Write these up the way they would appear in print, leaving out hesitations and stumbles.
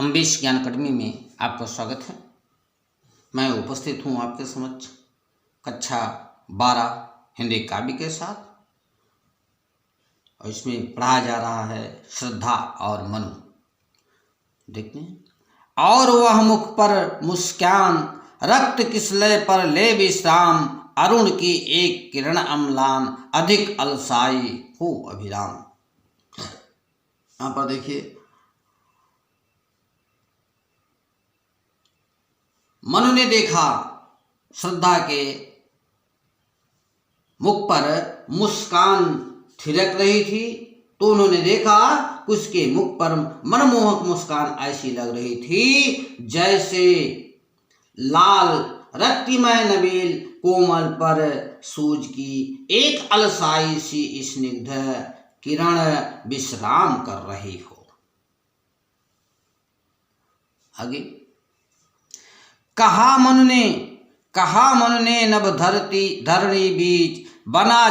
अम्बेश ज्ञान अकादमी में आपका स्वागत है। मैं उपस्थित हूँ आपके समक्ष कक्षा 12 हिंदी काव्य के साथ, और इसमें पढ़ाया जा रहा है श्रद्धा और मनु। देखते हैं। और वह मुख पर मुस्कान, रक्त किसलय पर ले विश्राम, अरुण की एक किरण अम्लान, अधिक अलसाई हो अभिराम। यहाँ पर देखिए, मनु ने देखा श्रद्धा के मुख पर मुस्कान थिरक रही थी, तो उन्होंने देखा कि उसके मुख पर मनमोहक मुस्कान ऐसी लग रही थी जैसे लाल रक्तिमय नबील कोमल पर सूरज की एक अलसाई सी स्निग्ध किरण विश्राम कर रही हो। आगे कहा मनु ने नभ धरणी बीच, बना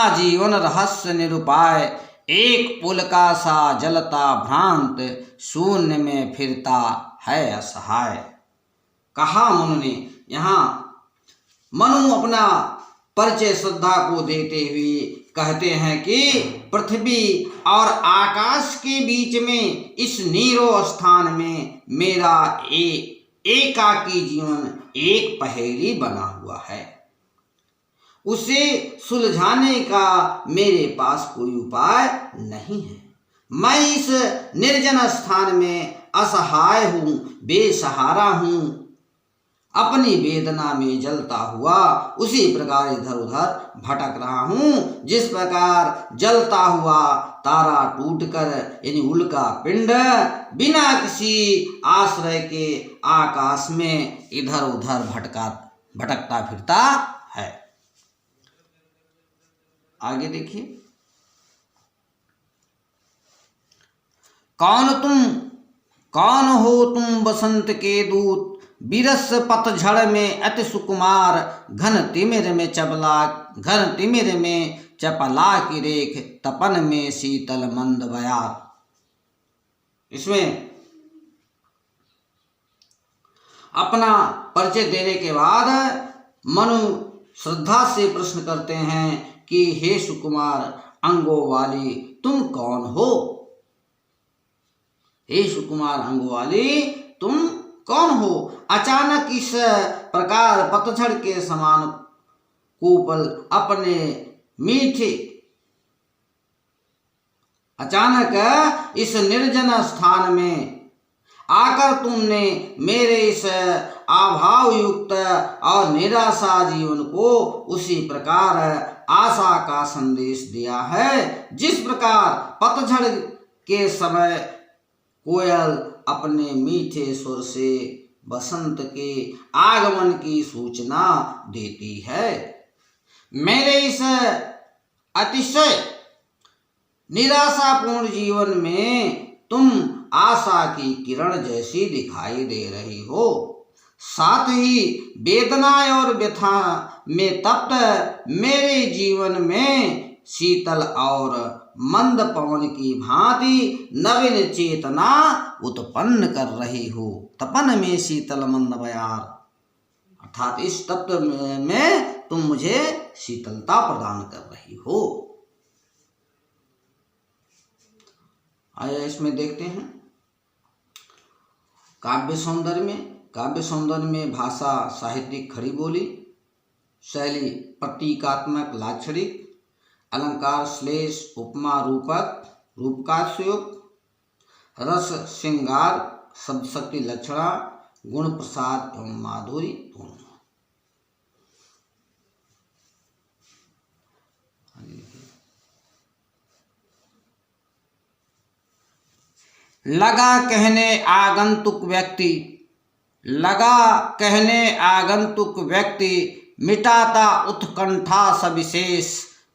जीवन रहस्य निरुपाय, एक पुल का सा जलता भ्रांत, शून्य में फिरता है असहाय। कहा मनु ने, यहाँ मनु अपना परिचय श्रद्धा को देते हुए कहते हैं कि पृथ्वी और आकाश के बीच में इस नीरो स्थान में मेरा एकाकी जीवन एक पहेली बना हुआ है। उसे सुलझाने का मेरे पास कोई उपाय नहीं है। मैं इस निर्जन स्थान में असहाय हूँ, बेसहारा हूँ, अपनी वेदना में जलता हुआ उसी प्रकार इधर उधर भटक रहा हूँ जिस प्रकार जलता हुआ तारा टूटकर यानी उल्का पिंड बिना किसी आश्रय के आकाश में इधर उधर भटकता फिरता है। आगे देखिए। कौन हो तुम बसंत के दूत, बिरस पतझड़ में अति सुकुमार, घन तिमिर में चपला की रेख, तपन में शीतल मंद बयार। इसमें अपना परिचय देने के बाद मनु श्रद्धा से प्रश्न करते हैं कि हे सुकुमार अंगों वाली तुम कौन हो? हे सुकुमार अंगों वाली तुम कौन हो? अचानक इस प्रकार पतझड़ के समान कोपल अपने मीठे, अचानक इस निर्जन स्थान में आकर तुमने मेरे इस अभाव युक्त और निराशा जीवन को उसी प्रकार आशा का संदेश दिया है जिस प्रकार पतझड़ के समय कोयल अपने मीठे सुर से बसंत के आगमन की सूचना देती है। मेरे इस अतिशय निराशापूर्ण जीवन में तुम आशा की किरण जैसी दिखाई दे रही हो। साथ ही वेदना और व्यथा में तप्त मेरे जीवन में शीतल और मंद पवन की भांति नवीन चेतना उत्पन्न कर रही हो। तपन में शीतल मंद बयार, अर्थात इस तप्त में तुम मुझे शीतलता प्रदान कर रही हो। आइए इसमें देखते हैं काव्य सौंदर्य में भाषा साहित्यिक खड़ी बोली, शैली प्रतीकात्मक लाक्षणिक, अलंकार श्लेष उपमा रूपकाशयोग, रस श्रृंगार शब्द शक्ति लक्षणा, गुण प्रसाद एवं माधुरी दोनों। लगा कहने आगंतुक व्यक्ति मिटाता उत्कंठा सविशेष,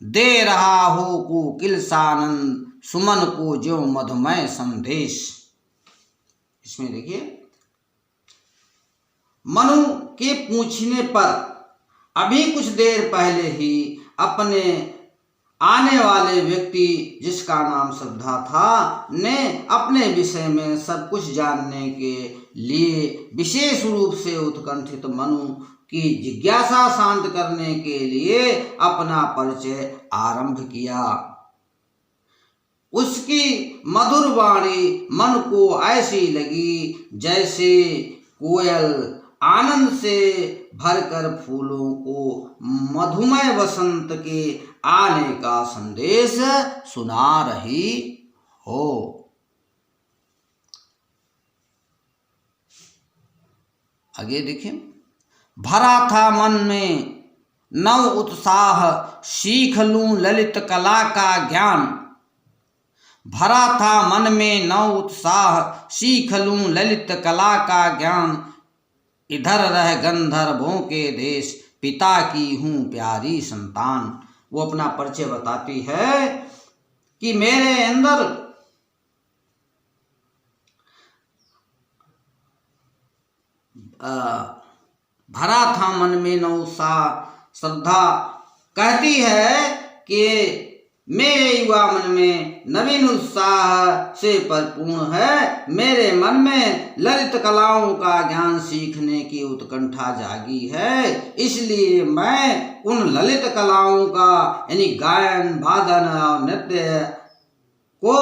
दे रहा हो कोकिल सानंद सुमन को जो मधुमय संदेश। इसमें देखिए, मनु के पूछने पर अभी कुछ देर पहले ही अपने आने वाले व्यक्ति, जिसका नाम श्रद्धा था, ने अपने विषय में सब कुछ जानने के लिए विशेष रूप से उत्कंठित मनु की जिज्ञासा शांत करने के लिए अपना परिचय आरंभ किया। उसकी मधुर वाणी मन को ऐसी लगी जैसे कोयल आनंद से भरकर फूलों को मधुमय वसंत के आने का संदेश सुना रही हो। आगे देखिए, भरा था मन में नव उत्साह, सीख लूं ललित कला का ज्ञान। भरा था मन में नव उत्साह, सीख लूं ललित कला का ज्ञान। इधर रह गंधर्वों के देश, पिता की हूँ प्यारी संतान। वो अपना परिचय बताती है कि मेरे अंदर भरा था मन में नव उत्साह। श्रद्धा कहती है कि मेरे युवा मन में नवीन उत्साह से परिपूर्ण है। मेरे मन में ललित कलाओं का ज्ञान सीखने की उत्कंठा जागी है। इसलिए मैं उन ललित कलाओं का यानी गायन, वादन और नृत्य को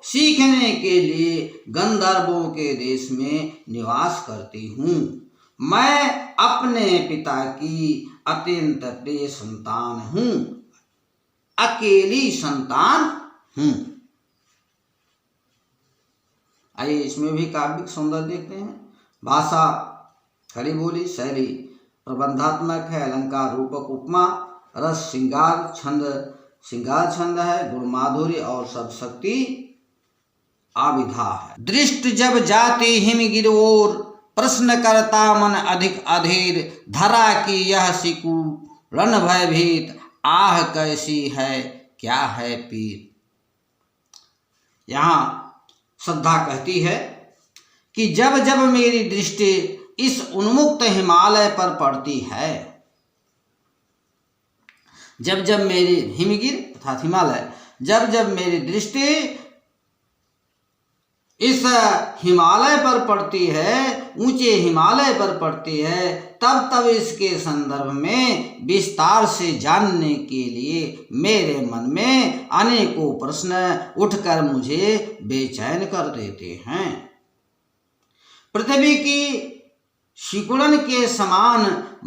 सीखने के लिए गंधर्वों के देश में निवास करती हूँ। मैं अपने पिता की अत्यंत प्रिय संतान हूँ, अकेली संतान हूं। आइए इसमें भी काव्यिक सौंदर्य देखते हैं। भाषा खड़ी बोली, शैली प्रबंधात्मक है, अलंकार रूपक उपमा, रस श्रृंगार छंद है, गुण माधुर्य और सब शक्ति आविधा है। दृष्ट जब जाति हिमगिर ओर, प्रश्न करता मन अधिक अधीर। धरा की यह सिकु रण भयभीत, आह कैसी है क्या है पीर। यहां श्रद्धा कहती है कि जब जब मेरी दृष्टि इस उन्मुक्त हिमालय पर पड़ती है, जब जब मेरी हिमगिर अर्थात हिमालय, जब जब मेरी दृष्टि इस हिमालय पर पड़ती है, ऊंचे हिमालय पर पड़ती है, तब तब इसके संदर्भ में विस्तार से जानने के लिए मेरे मन में अनेकों प्रश्न उठकर मुझे बेचैन कर देते हैं। पृथ्वी की सिकुड़न के समान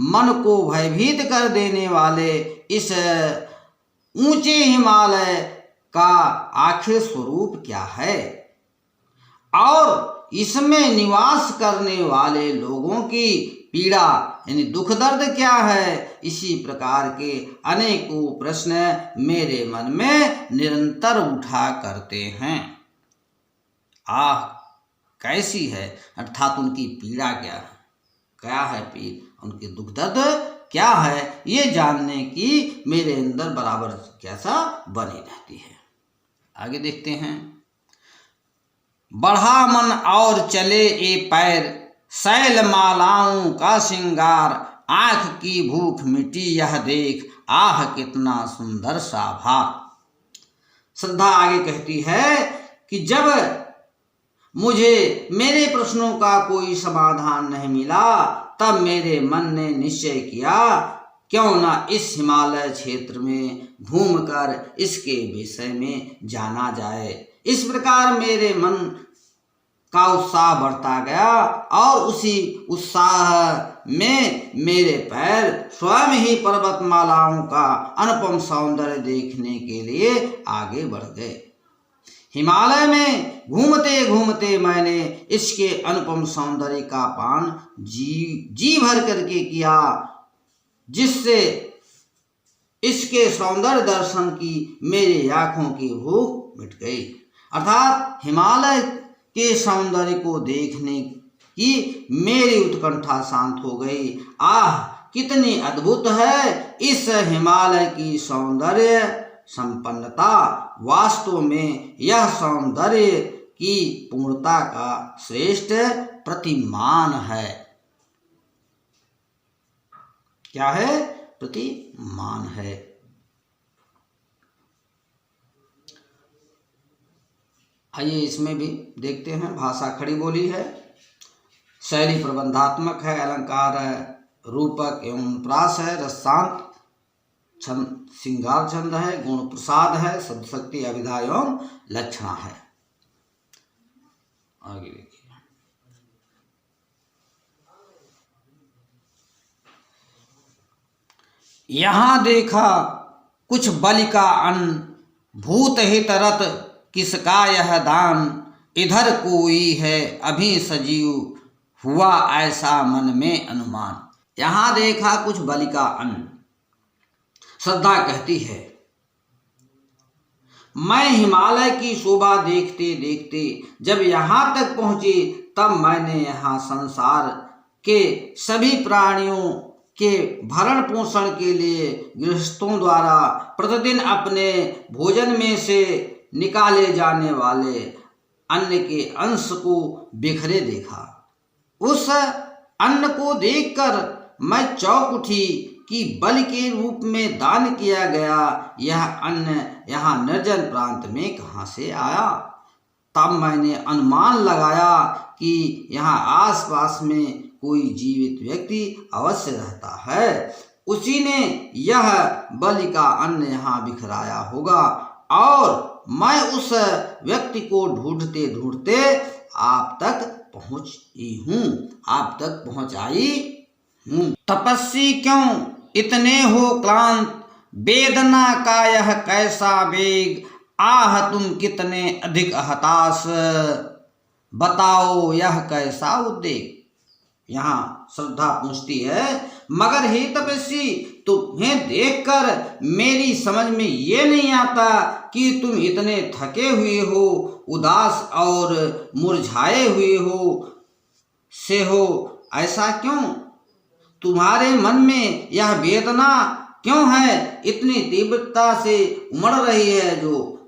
मन को भयभीत कर देने वाले इस ऊंचे हिमालय का आखिर स्वरूप क्या है और इसमें निवास करने वाले लोगों की पीड़ा यानी दुख दर्द क्या है। इसी प्रकार के अनेकों प्रश्न मेरे मन में निरंतर उठा करते हैं। आह कैसी है अर्थात उनकी पीड़ा क्या है पीड़, उनके दुख दर्द क्या है, ये जानने की मेरे अंदर बराबर जिज्ञासा बनी रहती है। आगे देखते हैं। बढ़ा मन और चले ये पैर, शैल मालाओं का श्रृंगार। आंख की भूख मिटी यह देख, आह कितना सुंदर सा भार। श्रद्धा आगे कहती है कि जब मुझे मेरे प्रश्नों का कोई समाधान नहीं मिला, तब मेरे मन ने निश्चय किया क्यों ना इस हिमालय क्षेत्र में घूमकर इसके विषय में जाना जाए। इस प्रकार मेरे मन का उत्साह बढ़ता गया और उसी उत्साह में मेरे पैर स्वयं ही पर्वतमालाओं का अनुपम सौंदर्य देखने के लिए आगे बढ़ गए। हिमालय में घूमते घूमते मैंने इसके अनुपम सौंदर्य का पान जी भर करके किया, जिससे इसके सौंदर्य दर्शन की मेरी आंखों की भूख मिट गई। अर्थात हिमालय के सौंदर्य को देखने की मेरी उत्कंठा शांत हो गई। आह कितनी अद्भुत है इस हिमालय की सौंदर्य संपन्नता। वास्तव में यह सौंदर्य की पूर्णता का श्रेष्ठ प्रतिमान है। क्या है? प्रतिमान है। आइए इसमें भी देखते हैं। भाषा खड़ी बोली है, शैली प्रबंधात्मक है, अलंकार रूपक एवं प्रास है, रसांत छंद श्रृंगार छंद है, गुण प्रसाद है, शब्द शक्ति अभिधा एवं लक्षणा है। आगे देखिए, यहाँ देखा कुछ बलि का अन्न, भूत हित रत किसका यह दान, इधर कोई है अभी सजीव, हुआ ऐसा मन में अनुमान। यहाँ देखा कुछ बलि का अन्न। श्रद्धा कहती है, मैं हिमालय की शोभा देखते देखते जब यहाँ तक पहुंची, तब मैंने यहाँ संसार के सभी प्राणियों के भरण पोषण के लिए गृहस्थों द्वारा प्रतिदिन अपने भोजन में से निकाले जाने वाले अन्न के अंश को बिखरे देखा। उस अन्न को देखकर मैं चौंक उठी कि बलि के रूप में दान किया गया यह अन्न यहाँ निर्जन प्रांत में कहाँ से आया। तब मैंने अनुमान लगाया कि यहाँ आसपास में कोई जीवित व्यक्ति अवश्य रहता है, उसी ने यह बलि का अन्न यहाँ बिखराया होगा और मैं उस व्यक्ति को ढूंढते ढूंढते आप तक पहुंच आई हूँ। तपस्वी क्यों इतने हो क्लांत, वेदना का यह कैसा वेग, आह तुम कितने अधिक हताश, बताओ यह कैसा उद्वेग। यहाँ श्रद्धा पूछती है, मगर हे तपस्वी, तुम्हें देखकर मेरी समझ में ये नहीं आता कि तुम इतने थके हुए हो, उदास और मुरझाए हुए हो ऐसा क्यों? तुम्हारे मन में यह वेदना क्यों है, इतनी तीव्रता से उमड़ रही है जो?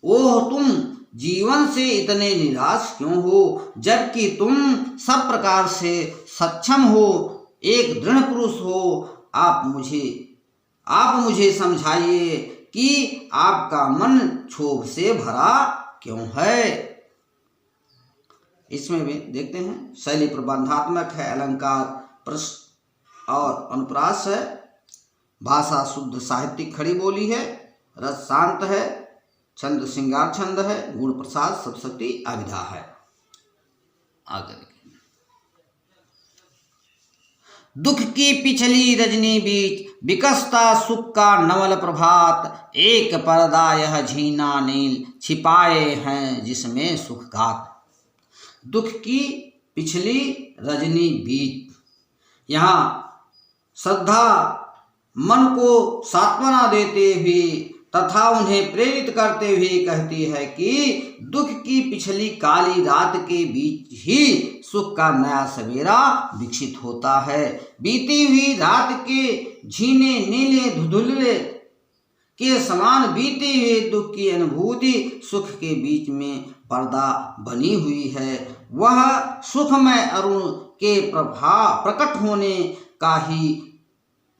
ओह, तुम जीवन से इतने निराश क्यों हो, जबकि तुम सब प्रकार से सक्षम हो, एक दृढ़ पुरुष हो। आप मुझे समझाइए कि आपका मन क्षोभ से भरा क्यों है। इसमें भी देखते हैं, शैली प्रबंधात्मक है, अलंकार प्रश्न और अनुप्रास है, भाषा शुद्ध साहित्यिक खड़ी बोली है, रस शांत है, छंद श्रृंगार छंद है, गुण प्रसाद शब्द शक्ति अभिधा है। आगे देखिए, दुख की पिछली रजनी बीच विकसता सुख का नवल प्रभात, एक पर्दा यह झीना नील छिपाए हैं जिसमें सुख घात। दुख की पिछली रजनी बीच, यहाँ श्रद्धा मन को सांत्वना देते हुए तथा उन्हें प्रेरित करते हुए कहती है कि दुख की पिछली काली रात के बीच ही सुख का नया सवेरा विकसित होता है। बीती हुई रात के झीने नीले धुंधले के समान बीते हुए दुख की अनुभूति सुख के बीच में पर्दा बनी हुई है। वह सुखमय अरुण के प्रभाव प्रकट होने का ही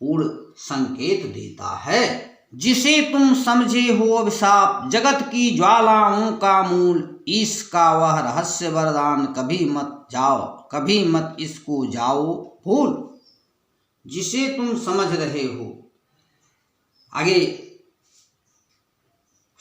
पूर्ण संकेत देता है। जिसे तुम समझे हो अभिशाप, जगत की ज्वालाओं का मूल, इसका वह रहस्य वरदान, कभी मत इसको जाओ भूल। जिसे तुम समझ रहे हो, आगे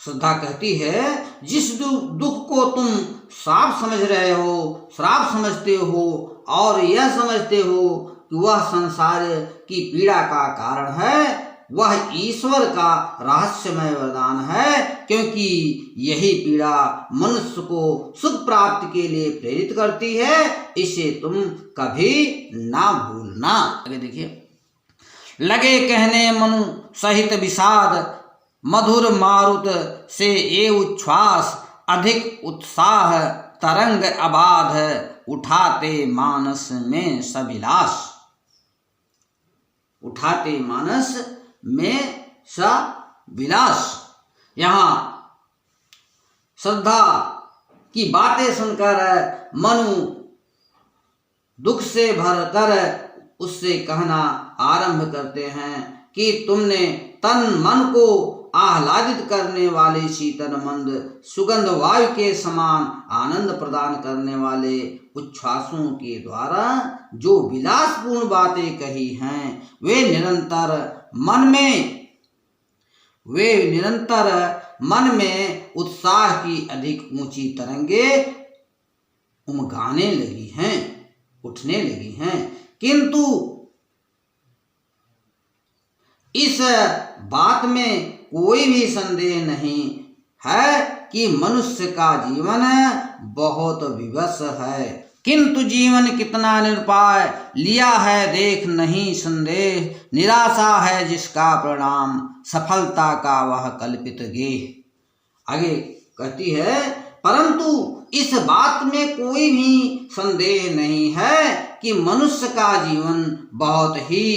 श्रद्धा कहती है, जिस दुख को तुम श्राप समझ रहे हो, श्राप समझते हो और यह समझते हो कि वह संसार की पीड़ा का कारण है, वह ईश्वर का रहस्यमय वरदान है, क्योंकि यही पीड़ा मनुष्य को सुख प्राप्ति के लिए प्रेरित करती है। इसे तुम कभी ना भूलना। आगे देखिए, लगे कहने मनु सहित विषाद, मधुर मारुत से ये उच्छ्वास, अधिक उत्साह तरंग अबाध, उठाते मानस में सविलास। उठाते मानस में सविलास। यहाँ श्रद्धा की बातें सुनकर मनु दुख से भरकर उससे कहना आरंभ करते हैं कि तुमने तन मन को आह्लादित करने वाले शीतल मंद सुगंध वायु के समान आनंद प्रदान करने वाले उच्छ्वासों के द्वारा जो विलासपूर्ण बातें कही हैं, वे निरंतर मन में उत्साह की अधिक ऊंची तरंगे उमगाने लगी हैं, उठने लगी हैं। किंतु इस बात में कोई भी संदेह नहीं है कि मनुष्य का जीवन बहुत विवश है, किंतु जीवन कितना निरुपाय लिया है देख नहीं संदेह। निराशा है जिसका परिणाम सफलता का वह कल्पित गेह। आगे कहती है, परंतु इस बात में कोई भी संदेह नहीं है कि मनुष्य का जीवन बहुत ही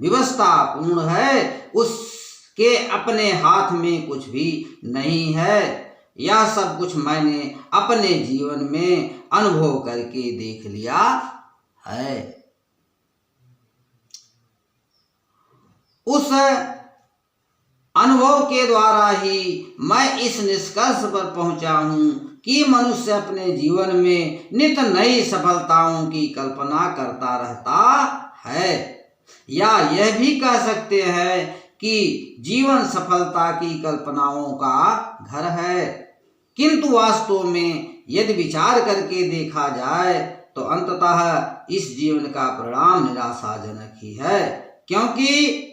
विवशतापूर्ण है, उसके अपने हाथ में कुछ भी नहीं है। यह सब कुछ मैंने अपने जीवन में अनुभव करके देख लिया है। उस अनुभव के द्वारा ही मैं इस निष्कर्ष पर पहुंचा हूं कि मनुष्य अपने जीवन में नित नई सफलताओं की कल्पना करता रहता है, या यह भी कह सकते हैं कि जीवन सफलता की कल्पनाओं का घर है। किंतु वास्तव में यदि विचार करके देखा जाए तो अंततः इस जीवन का परिणाम निराशाजनक ही है, क्योंकि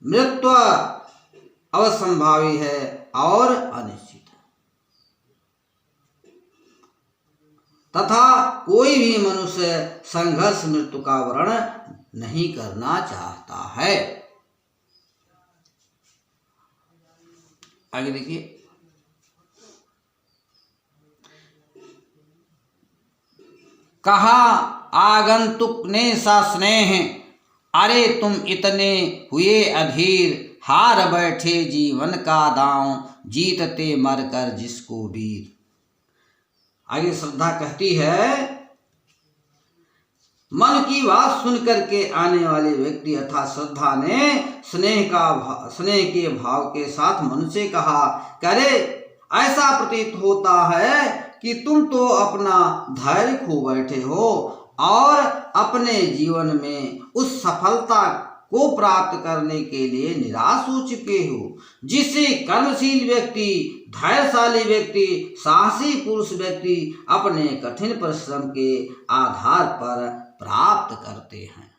मृत्यु अवसंभावी है और अनिश्चित है, तथा कोई भी मनुष्य संघर्ष मृत्यु का वर्णन नहीं करना चाहता है। आगे देखिए, कहा आगंतुक ने सा स्नेह, अरे तुम इतने हुए अधीर, हार बैठे जीवन का दांव, जीतते मरकर जिसको वीर। आगे श्रद्धा कहती है, मन की बात सुन करके आने वाले व्यक्ति अर्थात श्रद्धा ने स्नेह के भाव के साथ मन से कहा, करे ऐसा प्रतीत होता है कि तुम तो अपना धैर्य खो बैठे हो और अपने जीवन में उस सफलता को प्राप्त करने के लिए निराश हो चुके हो, जिसे कर्मशील व्यक्ति, धैर्यशाली व्यक्ति, साहसी पुरुष व्यक्ति अपने कठिन परिश्रम के आधार पर प्राप्त करते हैं।